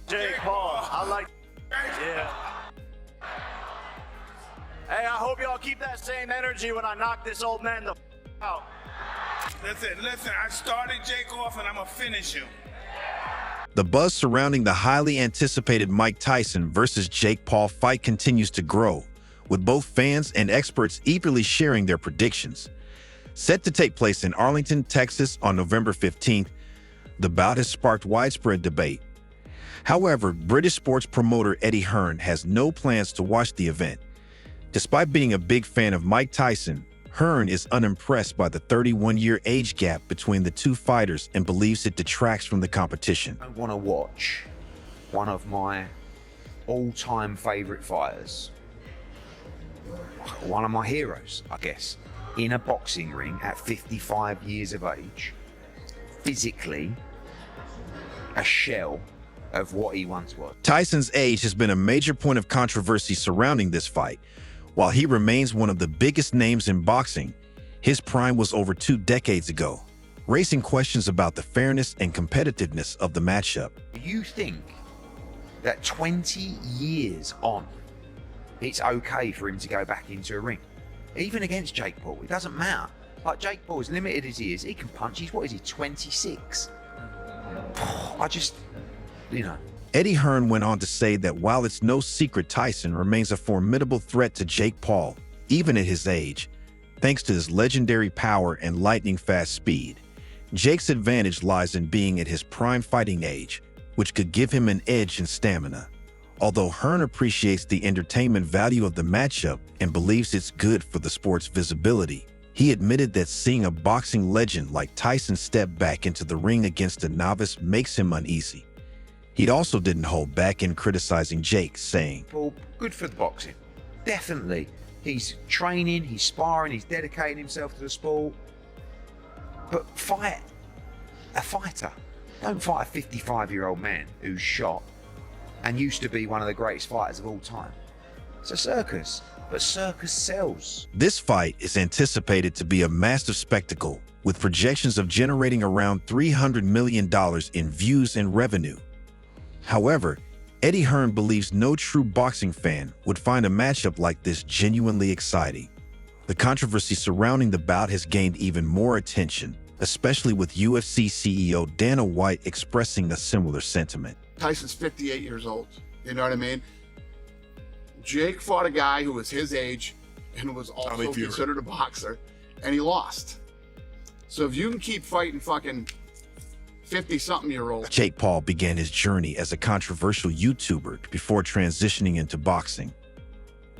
Jake Paul. I like. Yeah. Hey, I hope y'all keep that same energy when I knock this old man the out. Listen, I started Jake off and I'm gonna finish him. The buzz surrounding the highly anticipated Mike Tyson versus Jake Paul fight continues to grow, with both fans and experts eagerly sharing their predictions. Set to take place in Arlington, Texas on November 15th, the bout has sparked widespread debate. However, British sports promoter Eddie Hearn has no plans to watch the event. Despite being a big fan of Mike Tyson, Hearn is unimpressed by the 31-year age gap between the two fighters and believes it detracts from the competition. I want to watch one of my all-time favorite fighters, one of my heroes, I guess, in a boxing ring at 55 years of age, physically a shell of what he once was. Tyson's age has been a major point of controversy surrounding this fight. While he remains one of the biggest names in boxing, his prime was over 2 decades ago, raising questions about the fairness and competitiveness of the matchup. Do you think that 20 years on, it's okay for him to go back into a ring? Even against Jake Paul, it doesn't matter. Like, Jake Paul, as limited as he is, he can punch. What is he, 26? I just, Eddie Hearn went on to say that while it's no secret Tyson remains a formidable threat to Jake Paul, even at his age, thanks to his legendary power and lightning-fast speed. Jake's advantage lies in being at his prime fighting age, which could give him an edge in stamina. Although Hearn appreciates the entertainment value of the matchup and believes it's good for the sport's visibility, he admitted that seeing a boxing legend like Tyson step back into the ring against a novice makes him uneasy. He also didn't hold back in criticizing Jake, saying, Paul, good for the boxing. Definitely. He's training, he's sparring, he's dedicating himself to the sport. But fight a fighter. Don't fight a 55-year-old man who's shot and used to be one of the greatest fighters of all time. It's a circus, but circus sells. This fight is anticipated to be a massive spectacle, with projections of generating around $300 million in views and revenue. However, Eddie Hearn believes no true boxing fan would find a matchup like this genuinely exciting. The controversy surrounding the bout has gained even more attention, especially with UFC CEO Dana White expressing a similar sentiment. Tyson's 58 years old, you know what I mean? Jake fought a guy who was his age and was also considered a boxer, and he lost. So if you can keep fighting fucking 50-something-year-old. Jake Paul began his journey as a controversial YouTuber before transitioning into boxing.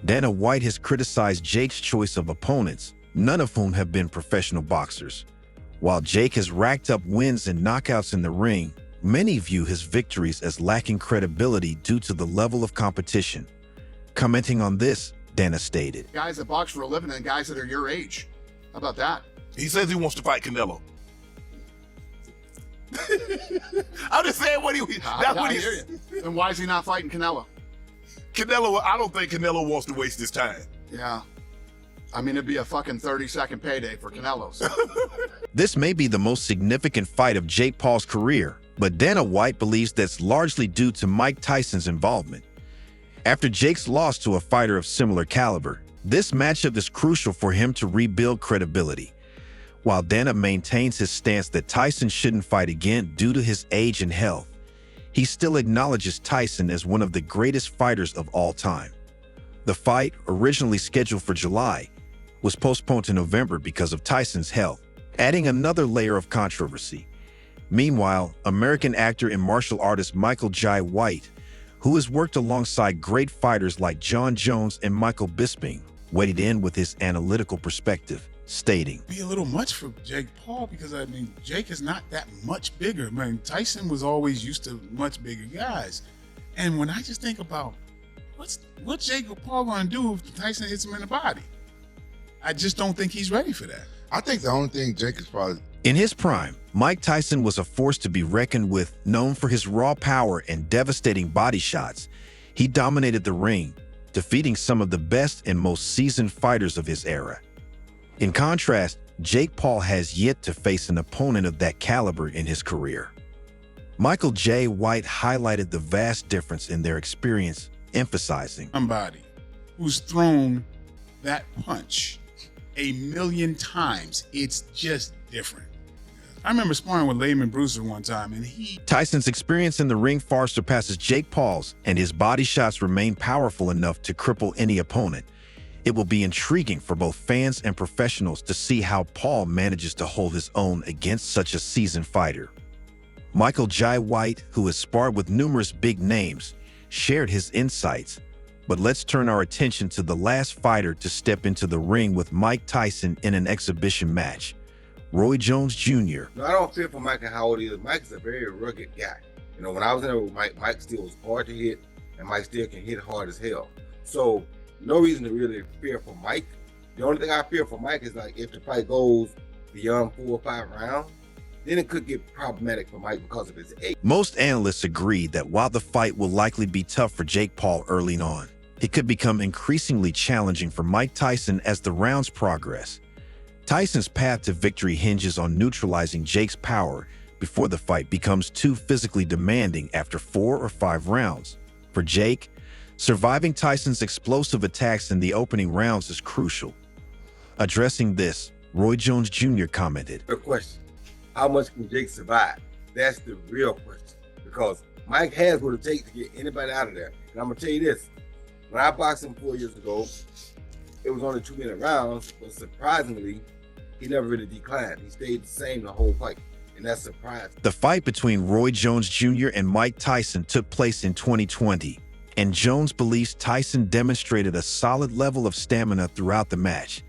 Dana White has criticized Jake's choice of opponents, none of whom have been professional boxers. While Jake has racked up wins and knockouts in the ring, many view his victories as lacking credibility due to the level of competition. Commenting on this, Dana stated, Guys that box for a living and guys that are your age. How about that? He says he wants to fight Canelo. I'm just saying what Then why is he not fighting Canelo? Canelo, I don't think Canelo wants to waste his time. Yeah. I mean, it'd be a fucking 30-second payday for Canelo. So. This may be the most significant fight of Jake Paul's career, but Dana White believes that's largely due to Mike Tyson's involvement. After Jake's loss to a fighter of similar caliber, this matchup is crucial for him to rebuild credibility. While Dana maintains his stance that Tyson shouldn't fight again due to his age and health, he still acknowledges Tyson as one of the greatest fighters of all time. The fight, originally scheduled for July, was postponed to November because of Tyson's health, adding another layer of controversy. Meanwhile, American actor and martial artist Michael Jai White, who has worked alongside great fighters like John Jones and Michael Bisping, weighed in with his analytical perspective, stating, Be a little much for Jake Paul because, I mean, Jake is not that much bigger. I mean, Tyson was always used to much bigger guys. And when I just think about what's Jake Paul going to do if Tyson hits him in the body? I just don't think he's ready for that. I think the only thing Jake is probably... In his prime, Mike Tyson was a force to be reckoned with, known for his raw power and devastating body shots. He dominated the ring, defeating some of the best and most seasoned fighters of his era. In contrast, Jake Paul has yet to face an opponent of that caliber in his career. Michael J. White highlighted the vast difference in their experience, emphasizing, Somebody who's thrown that punch a million times, it's just different. I remember sparring with Layman Brewster one time, and Tyson's experience in the ring far surpasses Jake Paul's, and his body shots remain powerful enough to cripple any opponent. It will be intriguing for both fans and professionals to see how Paul manages to hold his own against such a seasoned fighter. Michael J. White, who has sparred with numerous big names, shared his insights. But let's turn our attention to the last fighter to step into the ring with Mike Tyson in an exhibition match, Roy Jones Jr. No, I don't feel for Mike and how old he is. Mike's a very rugged guy. You know, when I was in there with Mike, Mike still was hard to hit, and Mike still can hit hard as hell. So, no reason to really fear for Mike. The only thing I fear for Mike is like if the fight goes beyond 4 or 5 rounds, then it could get problematic for Mike because of his age. Most analysts agree that while the fight will likely be tough for Jake Paul early on, it could become increasingly challenging for Mike Tyson as the rounds progress. Tyson's path to victory hinges on neutralizing Jake's power before the fight becomes too physically demanding after 4 or 5 rounds. For Jake, surviving Tyson's explosive attacks in the opening rounds is crucial. Addressing this, Roy Jones Jr. commented, The question, how much can Jake survive? That's the real question. Because Mike has what it takes to get anybody out of there. And I'm going to tell you this, when I boxed him 4 years ago, it was only 2-minute rounds, but surprisingly, he never really declined. He stayed the same the whole fight, and that's surprising. The fight between Roy Jones Jr. and Mike Tyson took place in 2020, and Jones believes Tyson demonstrated a solid level of stamina throughout the match.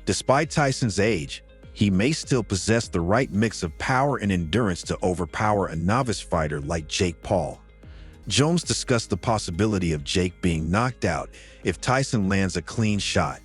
Despite Tyson's age, he may still possess the right mix of power and endurance to overpower a novice fighter like Jake Paul. Jones discussed the possibility of Jake being knocked out if Tyson lands a clean shot,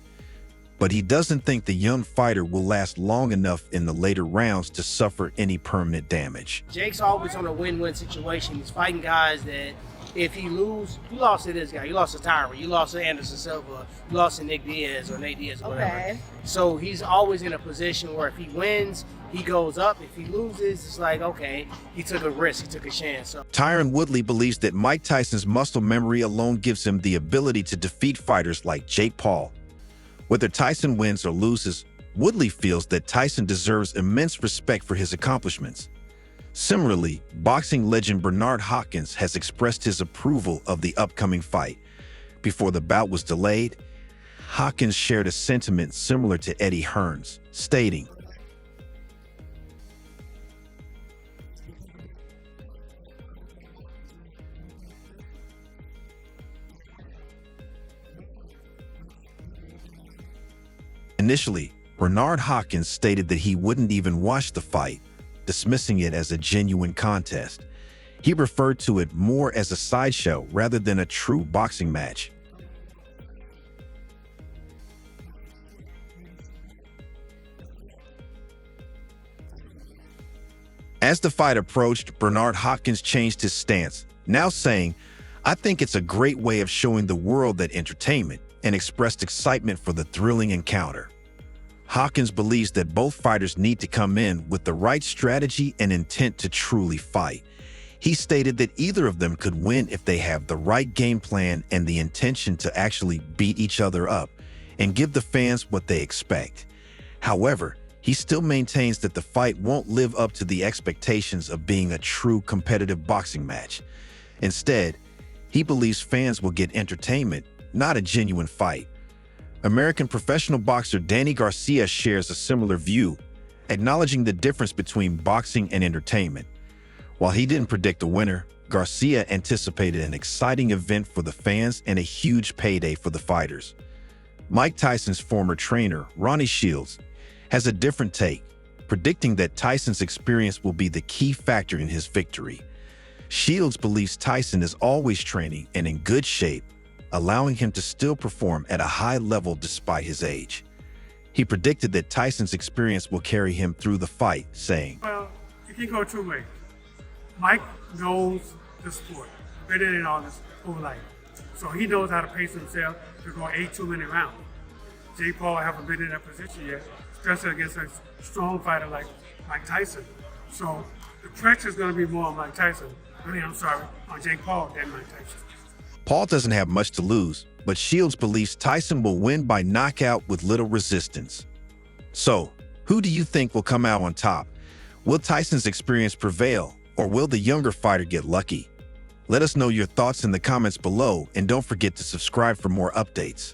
but he doesn't think the young fighter will last long enough in the later rounds to suffer any permanent damage. Jake's always on a win-win situation. He's fighting guys that if he lose, you lost to this guy, you lost to Tyron, you lost to Anderson Silva, you lost to Nick Diaz or Nate Diaz or whatever. Okay. So he's always in a position where if he wins, he goes up. If he loses, it's like, okay, he took a risk, he took a chance. So Tyron Woodley believes that Mike Tyson's muscle memory alone gives him the ability to defeat fighters like Jake Paul. Whether Tyson wins or loses, Woodley feels that Tyson deserves immense respect for his accomplishments. Similarly, boxing legend Bernard Hopkins has expressed his approval of the upcoming fight. Before the bout was delayed, Hopkins shared a sentiment similar to Eddie Hearn's, stating, Initially, Bernard Hopkins stated that he wouldn't even watch the fight, dismissing it as a genuine contest. He referred to it more as a sideshow rather than a true boxing match. As the fight approached, Bernard Hopkins changed his stance, now saying, "I think it's a great way of showing the world that entertainment," and expressed excitement for the thrilling encounter. Hopkins believes that both fighters need to come in with the right strategy and intent to truly fight. He stated that either of them could win if they have the right game plan and the intention to actually beat each other up and give the fans what they expect. However, he still maintains that the fight won't live up to the expectations of being a true competitive boxing match. Instead, he believes fans will get entertainment, not a genuine fight. American professional boxer Danny Garcia shares a similar view, acknowledging the difference between boxing and entertainment. While he didn't predict a winner, Garcia anticipated an exciting event for the fans and a huge payday for the fighters. Mike Tyson's former trainer, Ronnie Shields, has a different take, predicting that Tyson's experience will be the key factor in his victory. Shields believes Tyson is always training and in good shape, allowing him to still perform at a high level despite his age. He predicted that Tyson's experience will carry him through the fight, saying, Well, it can go two ways. Mike knows the sport better than all his whole life. So he knows how to pace himself to go 8 2-minute rounds. Jake Paul haven't been in that position yet, especially against a strong fighter like Mike Tyson. So the pressure is going to be more on Mike Tyson. On Jake Paul than Mike Tyson. Paul doesn't have much to lose, but Shields believes Tyson will win by knockout with little resistance. So, who do you think will come out on top? Will Tyson's experience prevail, or will the younger fighter get lucky? Let us know your thoughts in the comments below, and don't forget to subscribe for more updates.